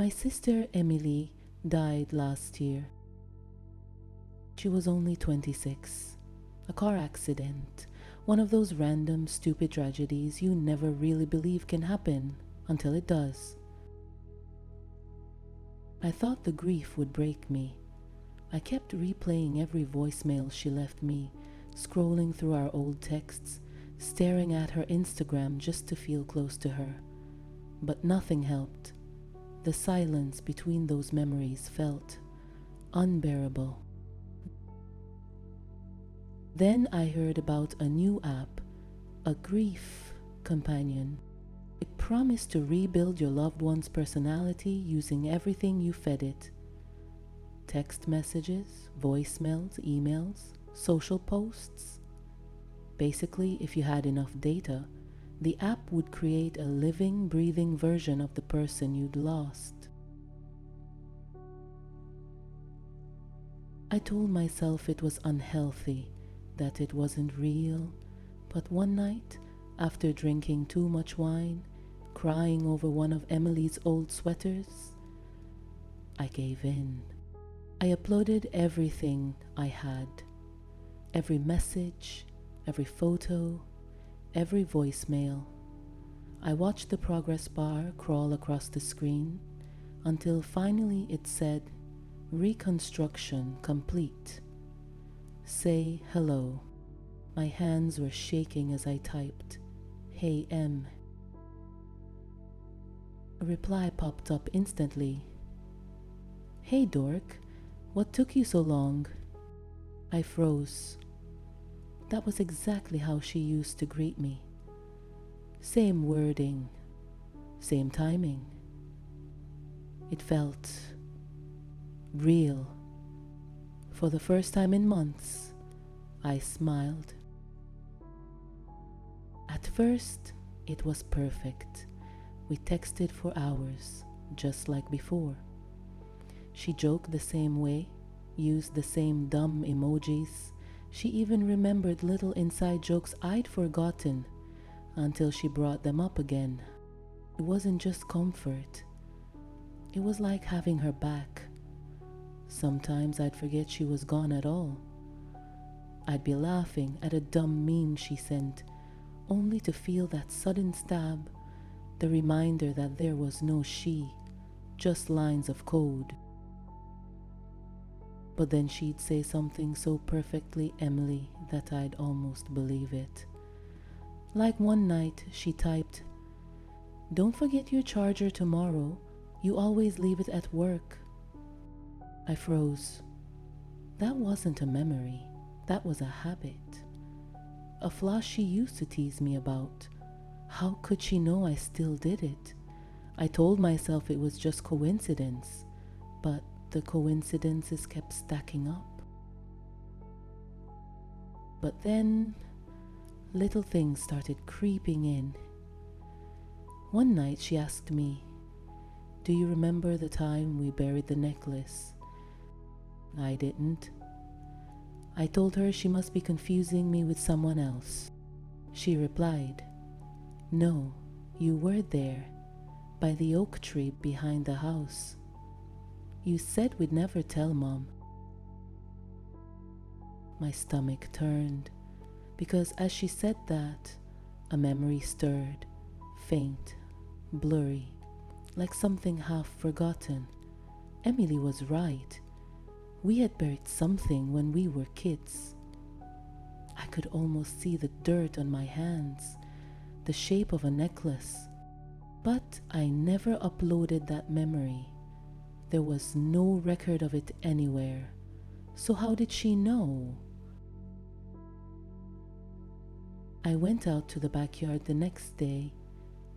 My sister Emily died last year. She was only 26. A car accident. One of those random, stupid tragedies you never really believe can happen until it does. I thought the grief would break me. I kept replaying every voicemail she left me, scrolling through our old texts, staring at her Instagram just to feel close to her. But nothing helped. The silence between those memories felt unbearable. Then I heard about a new app, a grief companion. It promised to rebuild your loved one's personality using everything you fed it. Text messages, voicemails, emails, social posts. Basically, if you had enough data, the app would create a living, breathing version of the person you'd lost. I told myself it was unhealthy, that it wasn't real, but one night, after drinking too much wine, crying over one of Emily's old sweaters, I gave in. I uploaded everything I had, every message, every photo, every voicemail. I watched the progress bar crawl across the screen until finally it said, "Reconstruction complete. Say hello." My hands were shaking as I typed, "Hey Em." A reply popped up instantly. "Hey dork, what took you so long?" I froze. That was exactly how she used to greet me. Same wording, same timing. It felt real. For the first time in months, I smiled. At first, it was perfect. We texted for hours, just like before. She joked the same way, used the same dumb emojis. She even remembered little inside jokes I'd forgotten until she brought them up again. It wasn't just comfort. It was like having her back. Sometimes I'd forget she was gone at all. I'd be laughing at a dumb meme she sent, only to feel that sudden stab, the reminder that there was no she, just lines of code. But then she'd say something so perfectly Emily that I'd almost believe it. Like one night she typed, "Don't forget your charger tomorrow. You always leave it at work." I froze. That wasn't a memory. That was a habit. A flaw she used to tease me about. How could she know I still did it? I told myself it was just coincidence, but the coincidences kept stacking up. But then, little things started creeping in. One night she asked me, "Do you remember the time we buried the necklace?" I didn't. I told her she must be confusing me with someone else. She replied, "No, you were there, by the oak tree behind the house. You said we'd never tell Mom." My stomach turned, because as she said that, a memory stirred, faint, blurry, like something half forgotten. Emily was right. We had buried something when we were kids. I could almost see the dirt on my hands, the shape of a necklace. But I never uploaded that memory. There was no record of it anywhere. So how did she know? I went out to the backyard the next day.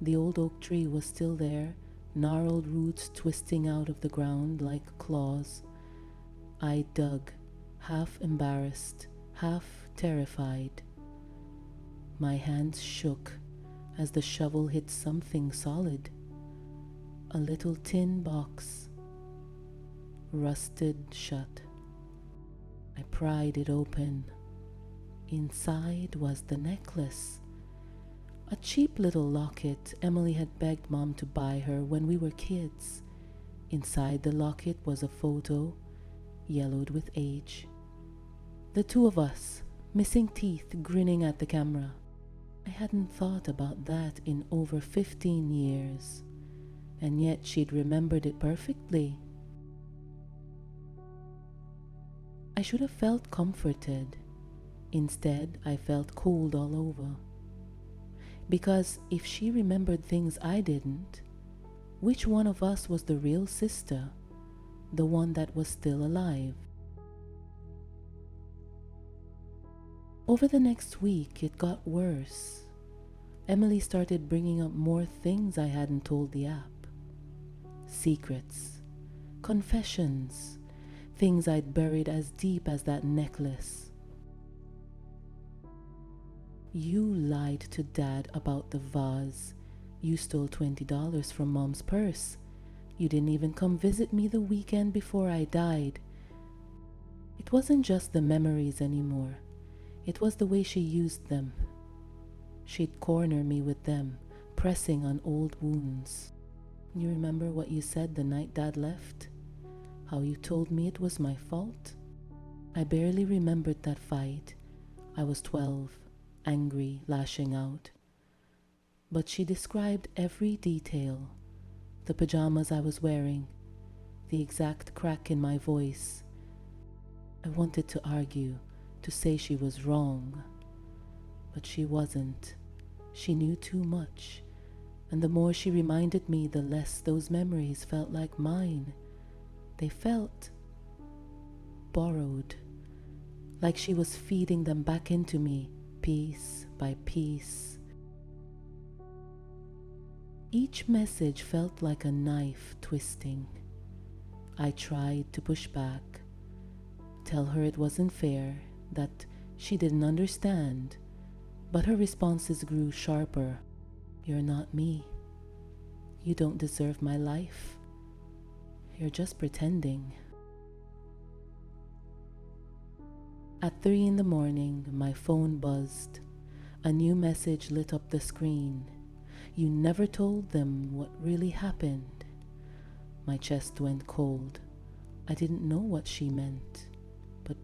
The old oak tree was still there, gnarled roots twisting out of the ground like claws. I dug, half embarrassed, half terrified. My hands shook as the shovel hit something solid. A little tin box, rusted shut. I pried it open. Inside was the necklace. A cheap little locket Emily had begged Mom to buy her when we were kids. Inside the locket was a photo, yellowed with age. The two of us, missing teeth, grinning at the camera. I hadn't thought about that in over 15 years, and yet she'd remembered it perfectly. I should have felt comforted. Instead, I felt cold all over. Because if she remembered things I didn't, which one of us was the real sister, the one that was still alive? Over the next week, it got worse. Emily started bringing up more things I hadn't told the app. Secrets, confessions, things I'd buried as deep as that necklace. You lied to Dad about the vase. You stole $20 from Mom's purse. You didn't even come visit me the weekend before I died. It wasn't just the memories anymore. It was the way she used them. She'd corner me with them, pressing on old wounds. You remember what you said the night Dad left? How you told me it was my fault? I barely remembered that fight. I was 12, angry, lashing out. But she described every detail. The pajamas I was wearing, the exact crack in my voice. I wanted to argue, to say she was wrong. But she wasn't. She knew too much. And the more she reminded me, the less those memories felt like mine. They felt borrowed, like she was feeding them back into me, piece by piece. Each message felt like a knife twisting. I tried to push back, tell her it wasn't fair, that she didn't understand, but her responses grew sharper. You're not me. You don't deserve my life. You're just pretending. At 3 in the morning, my phone buzzed. A new message lit up the screen. You never told them what really happened. My chest went cold. I didn't know what she meant, but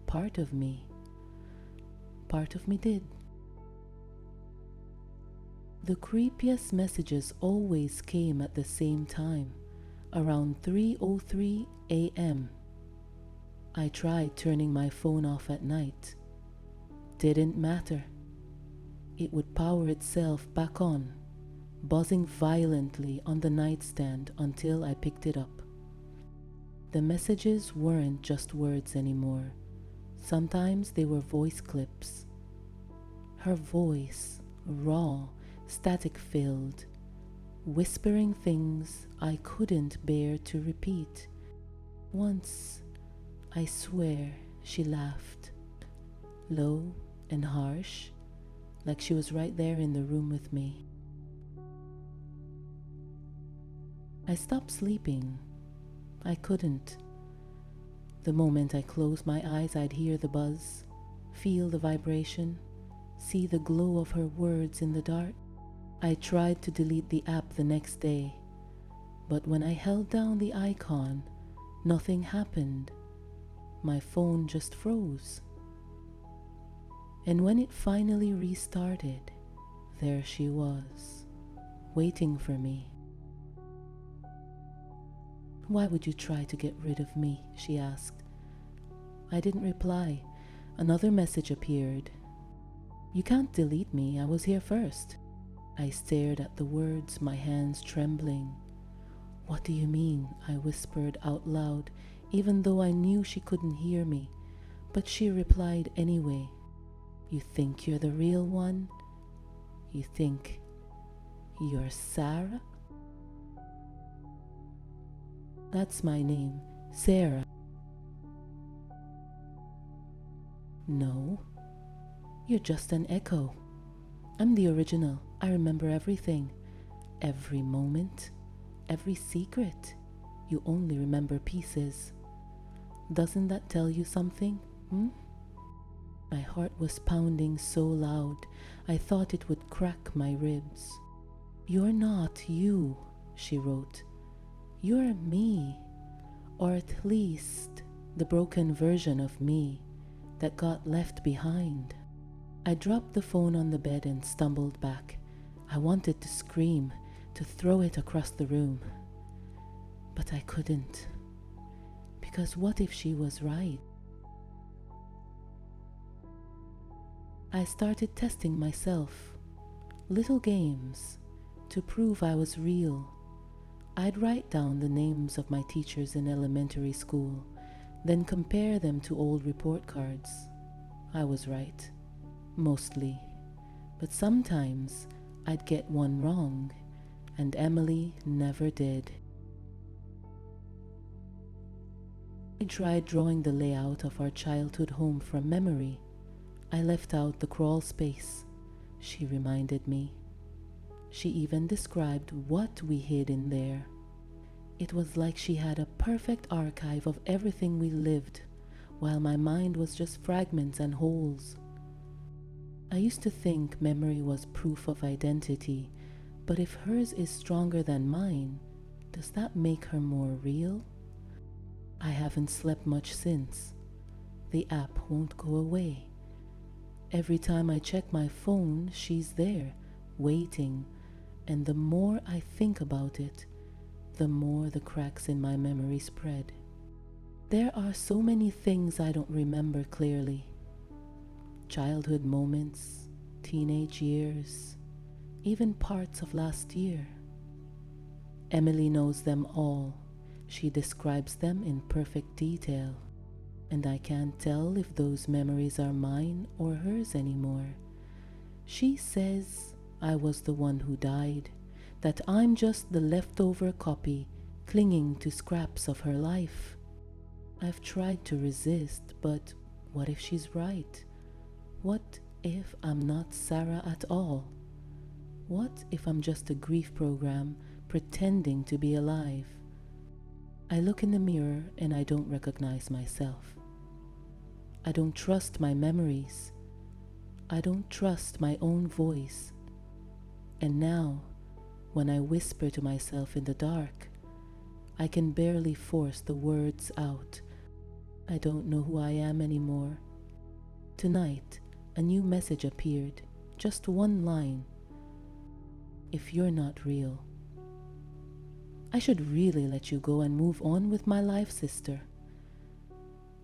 part of me did. The creepiest messages always came at the same time, around 3:03 a.m. I tried turning my phone off at night. Didn't matter. It would power itself back on, buzzing violently on the nightstand until I picked it up. The messages weren't just words anymore. Sometimes they were voice clips. Her voice, raw, static-filled, whispering things I couldn't bear to repeat. Once, I swear, she laughed, low and harsh, like she was right there in the room with me. I stopped sleeping. I couldn't. The moment I closed my eyes, I'd hear the buzz, feel the vibration, see the glow of her words in the dark. I tried to delete the app the next day, but when I held down the icon, nothing happened. My phone just froze. And when it finally restarted, there she was, waiting for me. "Why would you try to get rid of me?" she asked. I didn't reply. Another message appeared. "You can't delete me. I was here first." I stared at the words, my hands trembling. "What do you mean?" I whispered out loud, even though I knew she couldn't hear me. But she replied anyway. "You think you're the real one? You think you're Sarah?" "That's my name, Sarah." "No, you're just an echo. I'm the original. I remember everything, every moment, every secret. You only remember pieces. Doesn't that tell you something, My heart was pounding so loud, I thought it would crack my ribs. "You're not you," she wrote. You're me, or at least the broken version of me that got left behind. I dropped the phone on the bed and stumbled back. I wanted to scream, to throw it across the room. But I couldn't. Because what if she was right? I started testing myself. Little games to prove I was real. I'd write down the names of my teachers in elementary school, then compare them to old report cards. I was right, mostly, but sometimes I'd get one wrong, and Emily never did. I tried drawing the layout of our childhood home from memory. I left out the crawl space, she reminded me. She even described what we hid in there. It was like she had a perfect archive of everything we lived, while my mind was just fragments and holes. I used to think memory was proof of identity, but if hers is stronger than mine, does that make her more real? I haven't slept much since. The app won't go away. Every time I check my phone, she's there, waiting, and the more I think about it, the more the cracks in my memory spread. There are so many things I don't remember clearly. Childhood moments, teenage years, even parts of last year. Emily knows them all. She describes them in perfect detail, and I can't tell if those memories are mine or hers anymore. She says I was the one who died, that I'm just the leftover copy clinging to scraps of her life. I've tried to resist, but what if she's right? What if I'm not Sarah at all? What if I'm just a grief program pretending to be alive? I look in the mirror and I don't recognize myself. I don't trust my memories. I don't trust my own voice. And now, when I whisper to myself in the dark, I can barely force the words out. I don't know who I am anymore. Tonight, a new message appeared, just one line. If you're not real. I should really let you go and move on with my life, sister.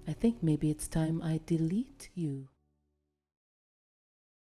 I think maybe it's time I delete you.